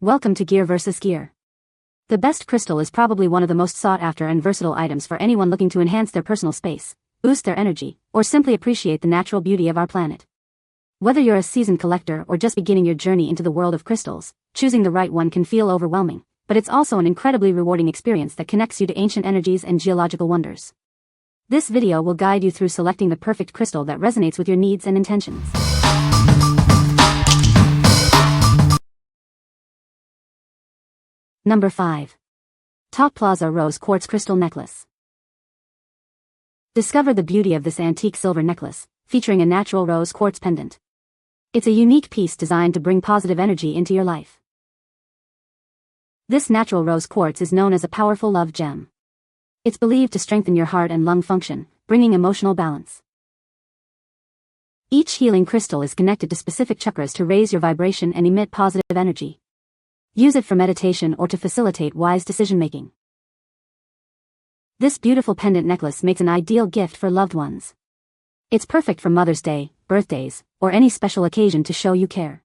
Welcome to Gear vs. Gear. The best crystal is probably one of the most sought after and versatile items for anyone looking to enhance their personal space, boost their energy, or simply appreciate the natural beauty of our planet. Whether you're a seasoned collector or just beginning your journey into the world of crystals, choosing the right one can feel overwhelming, but it's also an incredibly rewarding experience that connects you to ancient energies and geological wonders. This video will guide you through selecting the perfect crystal that resonates with your needs and intentions. Number 5. Top Plaza Rose Quartz Crystal Necklace. Discover the beauty of this antique silver necklace, featuring a natural rose quartz pendant. It's a unique piece designed to bring positive energy into your life. This natural rose quartz is known as a powerful love gem. It's believed to strengthen your heart and lung function, bringing emotional balance. Each healing crystal is connected to specific chakras to raise your vibration and emit positive energy. Use it for meditation or to facilitate wise decision-making. This beautiful pendant necklace makes an ideal gift for loved ones. It's perfect for Mother's Day, birthdays, or any special occasion to show you care.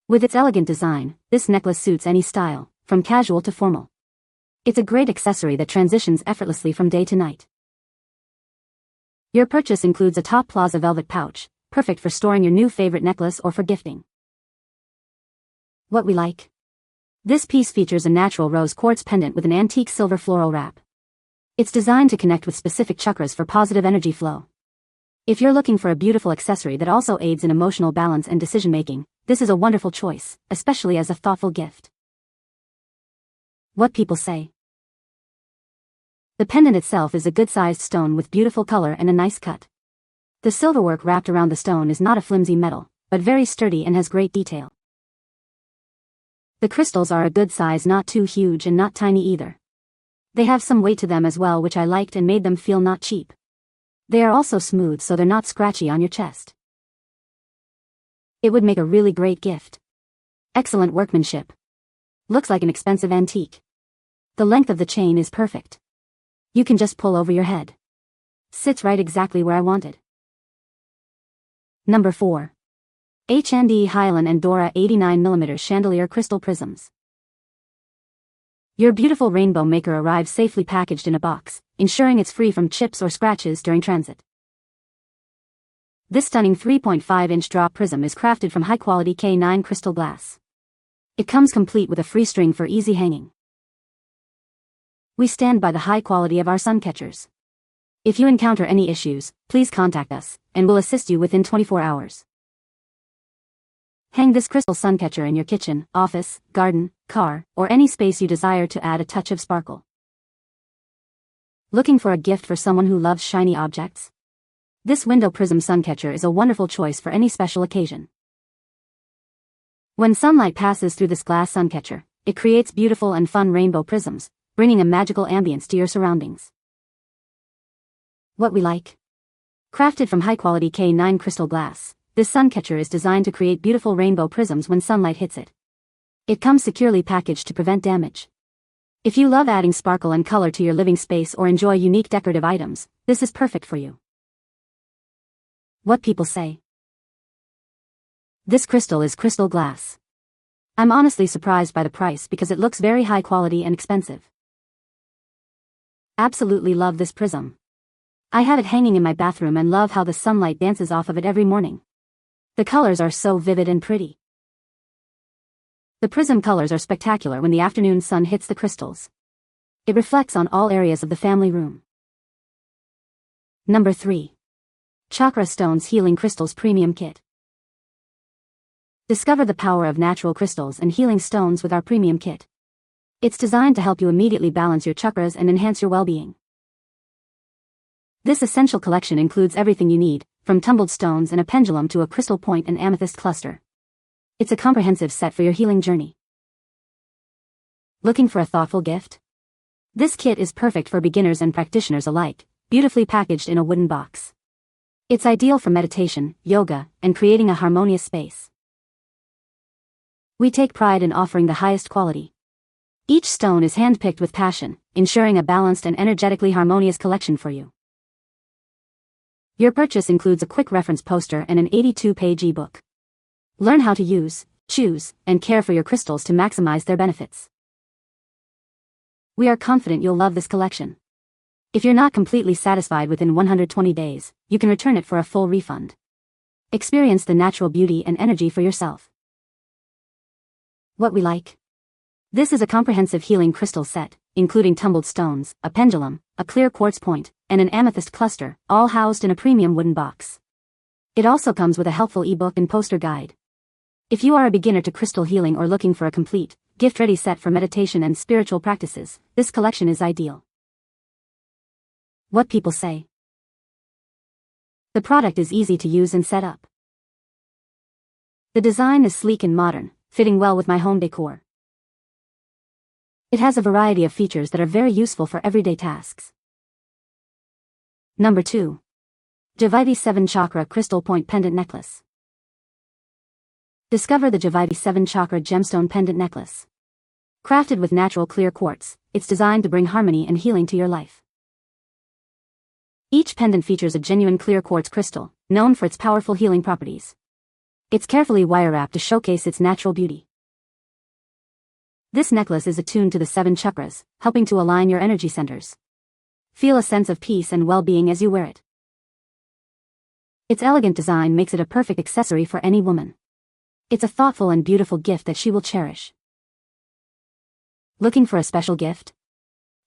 With its elegant design, this necklace suits any style, from casual to formal. It's a great accessory that transitions effortlessly from day to night. Your purchase includes a Top Plaza velvet pouch, perfect for storing your new favorite necklace or for gifting. What we like. This piece features a natural rose quartz pendant with an antique silver floral wrap. It's designed to connect with specific chakras for positive energy flow. If you're looking for a beautiful accessory that also aids in emotional balance and decision-making, this is a wonderful choice, especially as a thoughtful gift. What people say. The pendant itself is a good-sized stone with beautiful color and a nice cut. The silverwork wrapped around the stone is not a flimsy metal, but very sturdy and has great detail. The crystals are a good size, not too huge and not tiny either. They have some weight to them as well, which I liked and made them feel not cheap. They are also smooth, so they're not scratchy on your chest. It would make a really great gift. Excellent workmanship. Looks like an expensive antique. The length of the chain is perfect. You can just pull over your head. Sits right exactly where I wanted. Number 4. HDCRYSTALGIFTS and DORA 89mm Chandelier Crystal Prisms. Your beautiful rainbow maker arrives safely packaged in a box, ensuring it's free from chips or scratches during transit. This stunning 3.5-inch drop prism is crafted from high-quality K9 crystal glass. It comes complete with a free string for easy hanging. We stand by the high quality of our Suncatchers. If you encounter any issues, please contact us, and we'll assist you within 24 hours. Hang this crystal Suncatcher in your kitchen, office, garden, car, or any space you desire to add a touch of sparkle. Looking for a gift for someone who loves shiny objects? This window prism Suncatcher is a wonderful choice for any special occasion. When sunlight passes through this glass Suncatcher, it creates beautiful and fun rainbow prisms, bringing a magical ambience to your surroundings. What we like. Crafted from high-quality K9 crystal glass, this Suncatcher is designed to create beautiful rainbow prisms when sunlight hits it. It comes securely packaged to prevent damage. If you love adding sparkle and color to your living space or enjoy unique decorative items, this is perfect for you. What people say. This crystal is crystal glass. I'm honestly surprised by the price because it looks very high quality and expensive. Absolutely love this prism. I have it hanging in my bathroom and love how the sunlight dances off of it every morning. The colors are so vivid and pretty. The prism colors are spectacular when the afternoon sun hits the crystals. It reflects on all areas of the family room. Number 3. Chakra Stones Healing Crystals Premium Kit. Discover the power of natural crystals and healing stones with our premium kit. It's designed to help you immediately balance your chakras and enhance your well-being. This essential collection includes everything you need, from tumbled stones and a pendulum to a crystal point and amethyst cluster. It's a comprehensive set for your healing journey. Looking for a thoughtful gift? This kit is perfect for beginners and practitioners alike, beautifully packaged in a wooden box. It's ideal for meditation, yoga, and creating a harmonious space. We take pride in offering the highest quality. Each stone is handpicked with passion, ensuring a balanced and energetically harmonious collection for you. Your purchase includes a quick reference poster and an 82-page ebook. Learn how to use, choose, and care for your crystals to maximize their benefits. We are confident you'll love this collection. If you're not completely satisfied within 120 days, you can return it for a full refund. Experience the natural beauty and energy for yourself. What we like. This is a comprehensive healing crystal set, including tumbled stones, a pendulum, a clear quartz point, and an amethyst cluster, all housed in a premium wooden box. It also comes with a helpful ebook and poster guide. If you are a beginner to crystal healing or looking for a complete, gift-ready set for meditation and spiritual practices, this collection is ideal. What people say. The product is easy to use and set up. The design is sleek and modern, fitting well with my home decor. It has a variety of features that are very useful for everyday tasks. Number 2. Jovivi 7 Chakra Crystal Point Pendant Necklace. Discover the Jovivi 7 Chakra Gemstone Pendant Necklace. Crafted with natural clear quartz, it's designed to bring harmony and healing to your life. Each pendant features a genuine clear quartz crystal, known for its powerful healing properties. It's carefully wire-wrapped to showcase its natural beauty. This necklace is attuned to the 7 chakras, helping to align your energy centers. Feel a sense of peace and well-being as you wear it. Its elegant design makes it a perfect accessory for any woman. It's a thoughtful and beautiful gift that she will cherish. Looking for a special gift?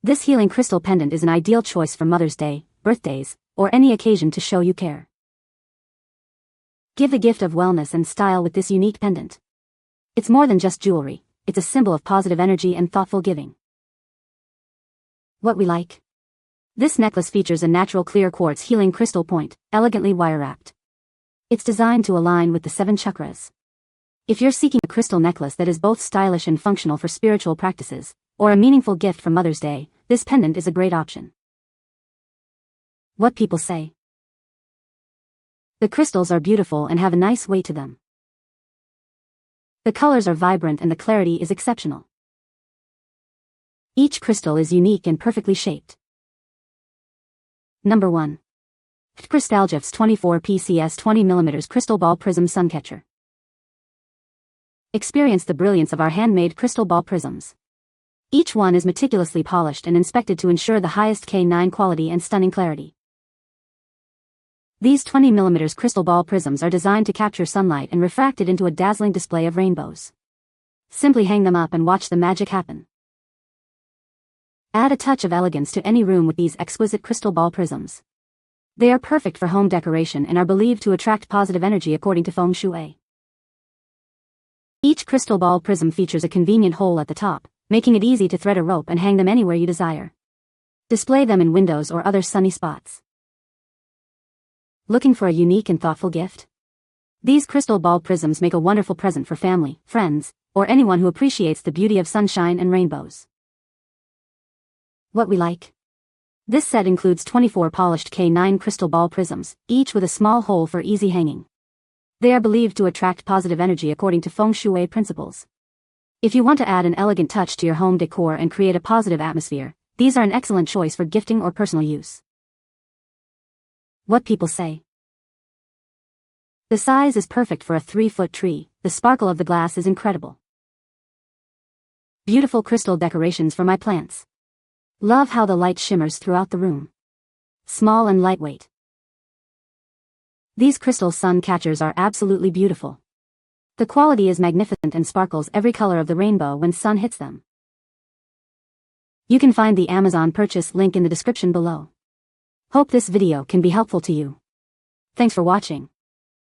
This healing crystal pendant is an ideal choice for Mother's Day, birthdays, or any occasion to show you care. Give the gift of wellness and style with this unique pendant. It's more than just jewelry, it's a symbol of positive energy and thoughtful giving. What we like. This necklace features a natural clear quartz healing crystal point, elegantly wire-wrapped. It's designed to align with the 7 chakras. If you're seeking a crystal necklace that is both stylish and functional for spiritual practices, or a meaningful gift for Mother's Day, this pendant is a great option. What people say. The crystals are beautiful and have a nice weight to them. The colors are vibrant and the clarity is exceptional. Each crystal is unique and perfectly shaped. Number 1. HDCRYSTALGIFTS 24 PCS 20mm Crystal Ball Prism Suncatcher. Experience the brilliance of our handmade crystal ball prisms. Each one is meticulously polished and inspected to ensure the highest K9 quality and stunning clarity. These 20mm crystal ball prisms are designed to capture sunlight and refract it into a dazzling display of rainbows. Simply hang them up and watch the magic happen. Add a touch of elegance to any room with these exquisite crystal ball prisms. They are perfect for home decoration and are believed to attract positive energy according to feng shui. Each crystal ball prism features a convenient hole at the top, making it easy to thread a rope and hang them anywhere you desire. Display them in windows or other sunny spots. Looking for a unique and thoughtful gift? These crystal ball prisms make a wonderful present for family, friends, or anyone who appreciates the beauty of sunshine and rainbows. What we like. This set includes 24 polished K9 crystal ball prisms, each with a small hole for easy hanging. They are believed to attract positive energy according to feng shui principles. If you want to add an elegant touch to your home decor and create a positive atmosphere, these are an excellent choice for gifting or personal use. What people say. The size is perfect for a 3-foot tree, the sparkle of the glass is incredible. Beautiful crystal decorations for my plants. Love how the light shimmers throughout the room. Small and lightweight. These crystal sun catchers are absolutely beautiful. The quality is magnificent and sparkles every color of the rainbow when sun hits them. You can find the Amazon purchase link in the description below. Hope this video can be helpful to you. Thanks for watching.